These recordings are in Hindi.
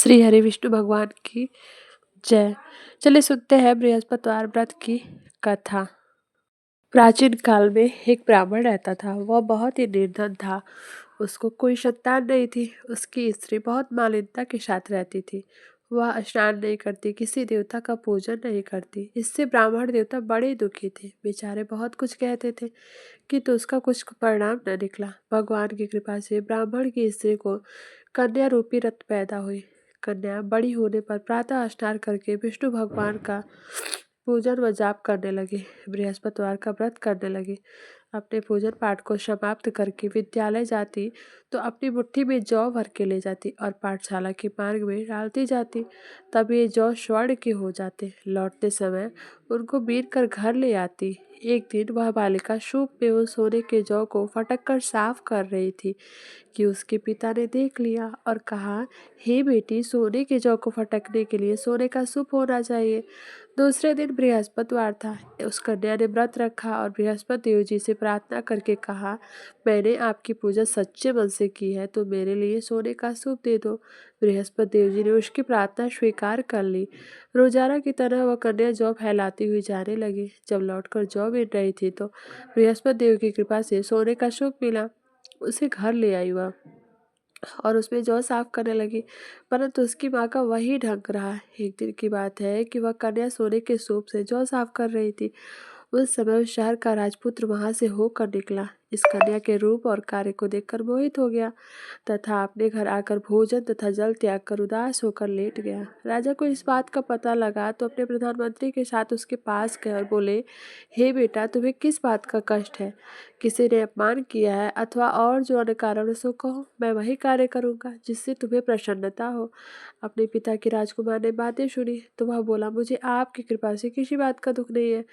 श्री हरि विष्णु भगवान की जय। चलिए सुनते हैं बृहस्पतिवार व्रत की कथा। प्राचीन काल में एक ब्राह्मण रहता था। वह बहुत ही निर्धन था। उसको कोई संतान नहीं थी। उसकी स्त्री बहुत मालिनता के साथ रहती थी। वह स्नान नहीं करती, किसी देवता का पूजन नहीं करती। इससे ब्राह्मण देवता बड़े दुखी थे। बेचारे बहुत कुछ कहते थे किंतु उसका कुछ परिणाम न निकला। भगवान की कृपा से ब्राह्मण की स्त्री को कन्या रूपी रत्न पैदा हुई। कन्या बड़ी होने पर प्रातः स्नान करके विष्णु भगवान का पूजन व जाप करने लगी। बृहस्पतिवार का व्रत करने लगी। अपने पूजन पाठ को समाप्त करके विद्यालय जाती तो अपनी मुट्ठी में जौ भर के ले जाती और पाठशाला के मार्ग में डालती जाती। तब ये जौ स्वर्ण के हो जाते। लौटते समय उनको बीन कर घर ले आती। एक दिन वह बालिका सूप में उस सोने के जौ को फटक कर साफ कर रही थी कि उसके पिता ने देख लिया और कहा, हे बेटी, सोने के जौ को फटकने के लिए सोने का सूप होना चाहिए। दूसरे दिन बृहस्पतिवार था। उस कन्या ने व्रत रखा और बृहस्पति देव जी से प्रार्थना करके कहा, मैंने आपकी पूजा सच्चे मन से की है तो मेरे लिए सोने का सूप दे दो। बृहस्पति देव जी ने उसकी प्रार्थना स्वीकार कर ली। रोजाना की तरह वह कन्या जौ फैलाती हुई जाने लगी। जब लौटकर जौ बीन रही थी तो बृहस्पति देव की कृपा से सोने का सूप मिला। उसे घर ले आई वह और उसमें जौ साफ करने लगी, परंतु उसकी माँ का वही ढंग रहा। एक दिन की बात है कि वह कन्या सोने के सूप से जौ साफ कर रही थी। उस समय उस शहर का राजपुत्र वहां से होकर निकला। इस कन्या के रूप और कार्य को देखकर मोहित हो गया तथा अपने घर आकर भोजन तथा जल त्याग कर उदास होकर लेट गया। राजा को इस बात का पता लगा तो अपने प्रधानमंत्री के साथ उसके पास गए और बोले, हे बेटा, तुम्हें किस बात का कष्ट है? किसी ने अपमान किया है अथवा और जो अन्य कारण है सो कहो, मैं वही कार्य करूंगा जिससे तुम्हें प्रसन्नता हो। अपने पिता की राजकुमार ने बातें सुनी तो वह बोला, मुझे आपकी कृपा से किसी बात का दुख नहीं है।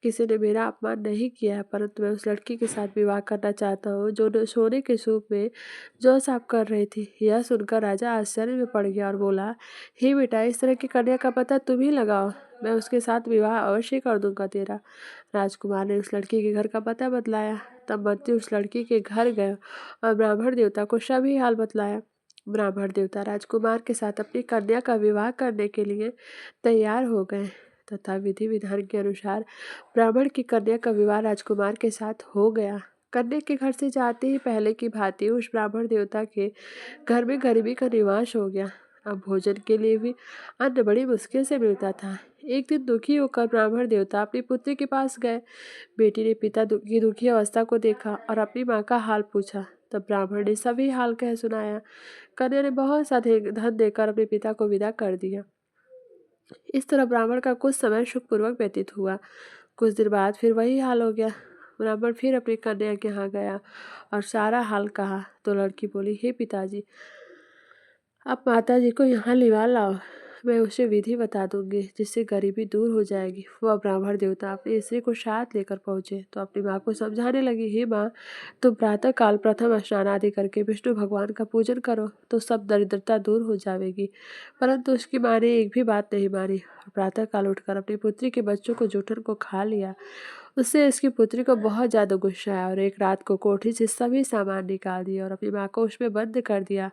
किसी ने मेरा अपमान नहीं किया है, परंतु मैं उस लड़की के साथ विवाह करना चाहता हूँ जो सोने के सूप में जौ साफ कर रही थी। यह सुनकर राजा आश्चर्य में पड़ गया और बोला, हे बेटा, इस तरह की कन्या का पता तुम ही लगाओ, मैं उसके साथ विवाह अवश्य कर दूंगा तेरा। राजकुमार ने उस लड़की के घर का पता बतलाया। तब मंत्री उस लड़की के घर गए और ब्राह्मण देवता को सभी हाल बतलाया। ब्राह्मण देवता राजकुमार के साथ अपनी कन्या का विवाह करने के लिए तैयार हो गए तथा विधि विधान के अनुसार ब्राह्मण की कन्या का विवाह राजकुमार के साथ हो गया। कन्या के घर से जाते ही पहले की भांति उस ब्राह्मण देवता के घर में गरीबी का निवास हो गया। अब भोजन के लिए भी अन्न बड़ी मुश्किल से मिलता था। एक दिन दुखी होकर ब्राह्मण देवता अपनी पुत्री के पास गए। बेटी ने पिता की दुखी अवस्था को देखा और अपनी माँ का हाल पूछा। तब ब्राह्मण ने सभी हाल कह सुनाया। कन्या ने बहुत सा धन देकर अपने पिता को विदा कर दिया। इस तरह ब्राह्मण का कुछ समय सुखपूर्वक व्यतीत हुआ। कुछ देर बाद फिर वही हाल हो गया। ब्राह्मण फिर अपनी कन्या के यहाँ गया और सारा हाल कहा तो लड़की बोली, हे पिताजी, आप माता जी को यहाँ लिवा लाओ, मैं उसे विधि बता दूंगी जिससे गरीबी दूर हो जाएगी। वह ब्राह्मण देवता अपनी स्त्री को साथ लेकर पहुंचे तो अपनी माँ को समझाने लगी, हे माँ, तुम प्रातः काल प्रथम स्नान आदि करके विष्णु भगवान का पूजन करो तो सब दरिद्रता दूर हो जाएगी। परंतु उसकी माँ ने एक भी बात नहीं मानी। प्रातः काल उठकर अपनी पुत्री के बच्चों को जूठन को खा लिया। उससे इसकी पुत्री को बहुत ज्यादा गुस्सा आया और एक रात को कोठी से सभी सामान निकाल दिया और अपनी माँ को उसमें बंद कर दिया।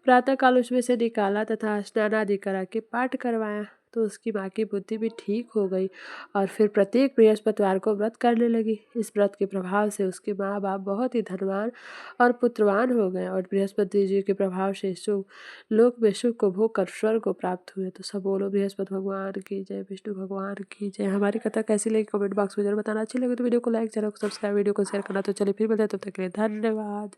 प्रातःकाल उसमें से निकाला तथा स्नान आदि करा के पाठ करवाया तो उसकी माँ की बुद्धि भी ठीक हो गई और फिर प्रत्येक बृहस्पतिवार को व्रत करने लगी। इस व्रत के प्रभाव से उसके माँ बाप बहुत ही धनवान और पुत्रवान हो गए और बृहस्पति जी के प्रभाव से सुख लोक में सुख को भोग कर स्वर्ग को प्राप्त हुए। तो सब बोलो बृहस्पति भगवान की जय, विष्णु भगवान की जय। हमारी कथा कैसी लगी कमेंट बॉक्स में जरूर बताना। अच्छी लगे तो वीडियो को लाइक, चैनल को सब्सक्राइब, वीडियो को शेयर करना। तो चलिए फिर मिलते हैं, तब तक के लिए धन्यवाद।